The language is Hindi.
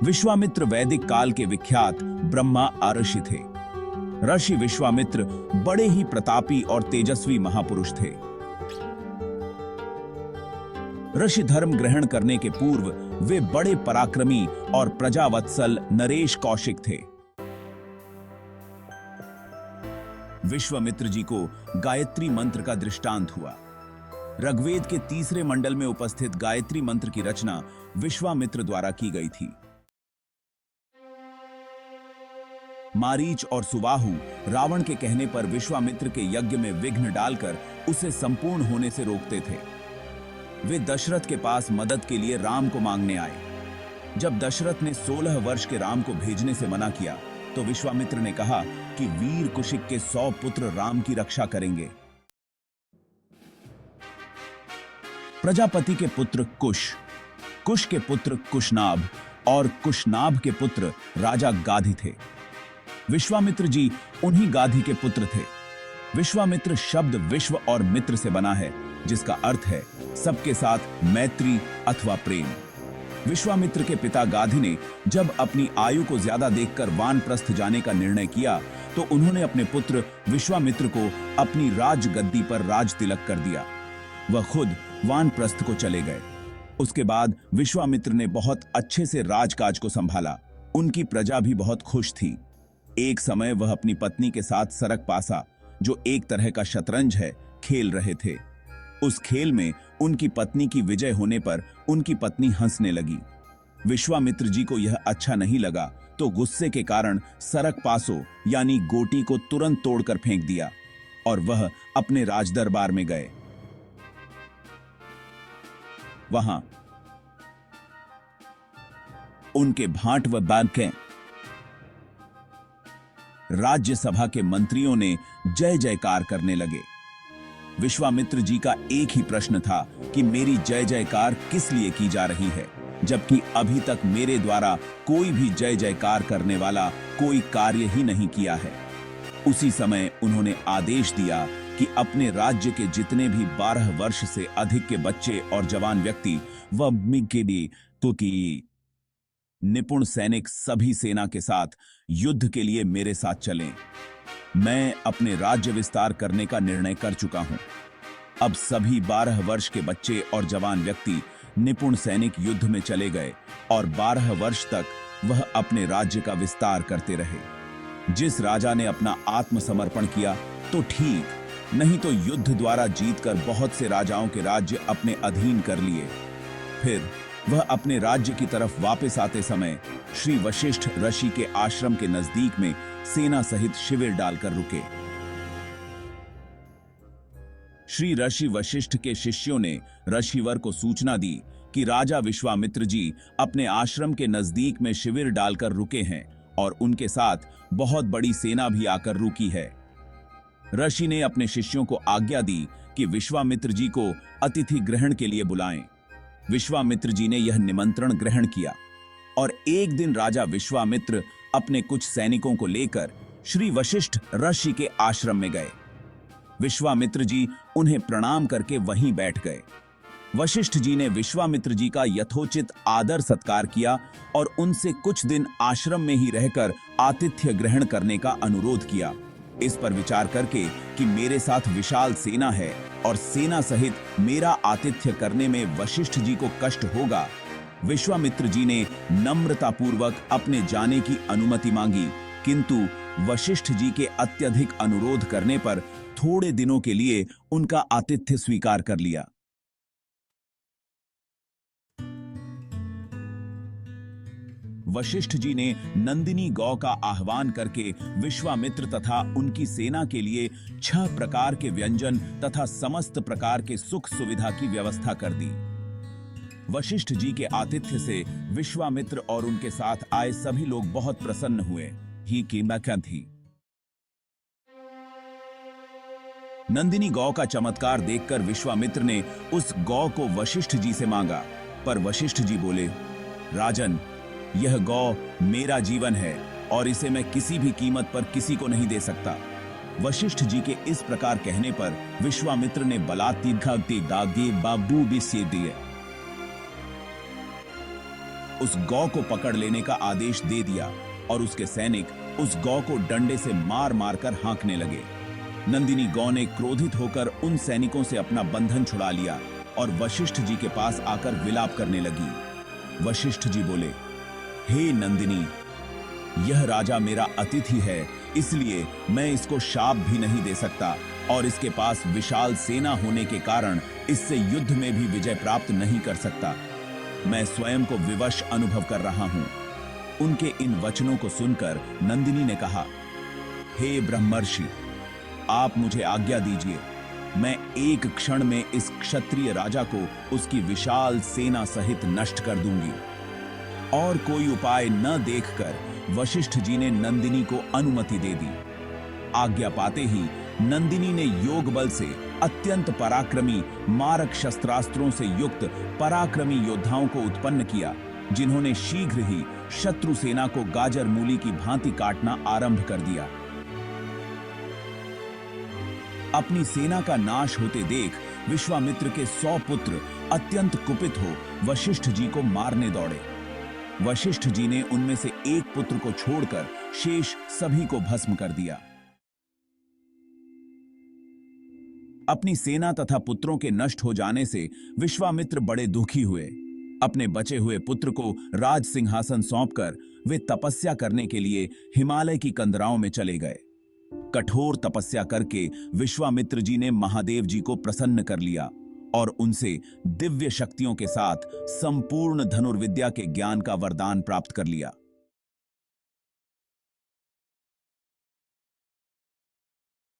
विश्वामित्र वैदिक काल के विख्यात ब्रह्मा ऋषि थे। ऋषि विश्वामित्र बड़े ही प्रतापी और तेजस्वी महापुरुष थे। ऋषि धर्म ग्रहण करने के पूर्व वे बड़े पराक्रमी और प्रजावत्सल नरेश कौशिक थे। विश्वामित्र जी को गायत्री मंत्र का दृष्टांत हुआ। ऋग्वेद के तीसरे मंडल में उपस्थित गायत्री मंत्र की रचना विश्वामित्र द्वारा की गई थी। मारीच और सुबाहु रावण के कहने पर विश्वामित्र के यज्ञ में विघ्न डालकर उसे संपूर्ण होने से रोकते थे। वे दशरथ के पास मदद के लिए राम को मांगने आए। जब दशरथ ने 16 वर्ष के राम को भेजने से मना किया तो विश्वामित्र ने कहा कि वीर कुशिक के 100 पुत्र राम की रक्षा करेंगे। प्रजापति के पुत्र कुश, कुश के पुत्र कुशनाभ और कुशनाभ के पुत्र राजा गाधी थे। विश्वामित्र जी उन्हीं गाधी के पुत्र थे। विश्वामित्र शब्द विश्व और मित्र से बना है, जिसका अर्थ है सबके साथ मैत्री अथवा प्रेम। विश्वामित्र के पिता गाधी ने जब अपनी आयु को ज्यादा देखकर वानप्रस्थ जाने का निर्णय किया तो उन्होंने अपने पुत्र विश्वामित्र को अपनी राजगद्दी पर राज तिलक कर दिया। वह खुद वानप्रस्थ को चले गए। उसके बाद विश्वामित्र ने बहुत अच्छे से राजकाज को संभाला। उनकी प्रजा भी बहुत खुश थी। एक समय वह अपनी पत्नी के साथ सरक पासा, जो एक तरह का शतरंज है, खेल रहे थे। उस खेल में उनकी पत्नी की विजय होने पर उनकी पत्नी हंसने लगी। विश्वामित्र जी को यह अच्छा नहीं लगा तो गुस्से के कारण सरक पासों यानी गोटी को तुरंत तोड़कर फेंक दिया और वह अपने राजदरबार में गए। वहां उनके भाट व बांके राज्यसभा के मंत्रियों ने जय जयकार करने लगे। विश्वामित्र जी का एक ही प्रश्न था कि मेरी जय जयकार किस लिए की जा रही है, जबकि अभी तक मेरे द्वारा कोई भी जय जयकार करने वाला कोई कार्य ही नहीं किया है। उसी समय उन्होंने आदेश दिया कि अपने राज्य के जितने भी 12 वर्ष से अधिक के बच्चे और जवान व्यक्ति व निपुण सैनिक सभी सेना के साथ युद्ध के लिए मेरे साथ चलें। मैं अपने राज्य विस्तार करने का निर्णय कर चुका हूं। अब सभी 12 वर्ष के बच्चे और जवान व्यक्ति निपुण सैनिक युद्ध में चले गए और 12 वर्ष तक वह अपने राज्य का विस्तार करते रहे। जिस राजा ने अपना आत्मसमर्पण किया तो ठीक, नहीं तो युद्ध द्वारा जीतकर बहुत से राजाओं के राज्य अपने अधीन कर लिए। फिर वह अपने राज्य की तरफ वापस आते समय श्री वशिष्ठ ऋषि के आश्रम के नजदीक में सेना सहित शिविर डालकर रुके। श्री ऋषि वशिष्ठ के शिष्यों ने ऋषिवर को सूचना दी कि राजा विश्वामित्र जी अपने आश्रम के नजदीक में शिविर डालकर रुके हैं और उनके साथ बहुत बड़ी सेना भी आकर रुकी है। ऋषि ने अपने शिष्यों को आज्ञा दी कि विश्वामित्र जी को अतिथि ग्रहण के लिए बुलाएं। विश्वामित्र जी ने यह निमंत्रण ग्रहण किया और एक दिन राजा विश्वामित्र अपने कुछ सैनिकों को लेकर श्री वशिष्ठ ऋषि के आश्रम में गए। विश्वामित्र जी उन्हें प्रणाम करके वहीं बैठ गए। वशिष्ठ जी ने विश्वामित्र जी का यथोचित आदर सत्कार किया और उनसे कुछ दिन आश्रम में ही रहकर आतिथ्य ग्रहण करने का अनुरोध किया। इस पर विचार करके कि मेरे साथ विशाल सेना है और सेना सहित मेरा आतिथ्य करने में वशिष्ठ जी को कष्ट होगा, विश्वामित्र जी ने नम्रतापूर्वक अपने जाने की अनुमति मांगी, किंतु वशिष्ठ जी के अत्यधिक अनुरोध करने पर थोड़े दिनों के लिए उनका आतिथ्य स्वीकार कर लिया। वशिष्ठ जी ने नंदिनी गौ का आह्वान करके विश्वामित्र तथा उनकी सेना के लिए 6 प्रकार के व्यंजन तथा समस्त प्रकार के सुख सुविधा की व्यवस्था कर दी। वशिष्ठ जी के आतिथ्य से विश्वामित्र और उनके साथ आए सभी लोग बहुत प्रसन्न हुए। ही की मक्खन थी। नंदिनी गौ का चमत्कार देखकर विश्वामित्र ने उस गौ को वशिष्ठ जी से मांगा, पर वशिष्ठ जी बोले, राजन, यह गौ मेरा जीवन है और इसे मैं किसी भी कीमत पर किसी को नहीं दे सकता। वशिष्ठ जी के इस प्रकार कहने पर विश्वामित्र ने बलात्कार दागे बाबू भी से दिए। उस गौ को पकड़ लेने का आदेश दे दिया और उसके सैनिक उस गौ को डंडे से मार मार कर हाँकने लगे। नंदिनी गौ ने क्रोधित होकर उन सैनिकों से अपना बंधन छुड़ा लिया और वशिष्ठ जी के पास आकर विलाप करने लगी। वशिष्ठ जी बोले, हे नंदिनी, यह राजा मेरा अतिथि है, इसलिए मैं इसको शाप भी नहीं दे सकता और इसके पास विशाल सेना होने के कारण इससे युद्ध में भी विजय प्राप्त नहीं कर सकता। मैं स्वयं को विवश अनुभव कर रहा हूं। उनके इन वचनों को सुनकर नंदिनी ने कहा, हे ब्रह्मर्षि, आप मुझे आज्ञा दीजिए, मैं एक क्षण में इस क्षत्रिय राजा को उसकी विशाल सेना सहित नष्ट कर दूंगी। और कोई उपाय न देखकर वशिष्ठ जी ने नंदिनी को अनुमति दे दी। आज्ञा पाते ही नंदिनी ने योग बल से अत्यंत पराक्रमी मारक शस्त्रास्त्रों से युक्त पराक्रमी योद्धाओं को उत्पन्न किया, जिन्होंने शीघ्र ही शत्रु सेना को गाजर मूली की भांति काटना आरंभ कर दिया। अपनी सेना का नाश होते देख विश्वामित्र के 100 पुत्र अत्यंत कुपित हो वशिष्ठ जी को मारने दौड़े। वशिष्ठ जी ने उनमें से एक पुत्र को छोड़कर शेष सभी को भस्म कर दिया। अपनी सेना तथा पुत्रों के नष्ट हो जाने से विश्वामित्र बड़े दुखी हुए। अपने बचे हुए पुत्र को राज सिंहासन सौंपकर वे तपस्या करने के लिए हिमालय की कंदराओं में चले गए। कठोर तपस्या करके विश्वामित्र जी ने महादेव जी को प्रसन्न कर लिया और उनसे दिव्य शक्तियों के साथ संपूर्ण धनुर्विद्या के ज्ञान का वरदान प्राप्त कर लिया।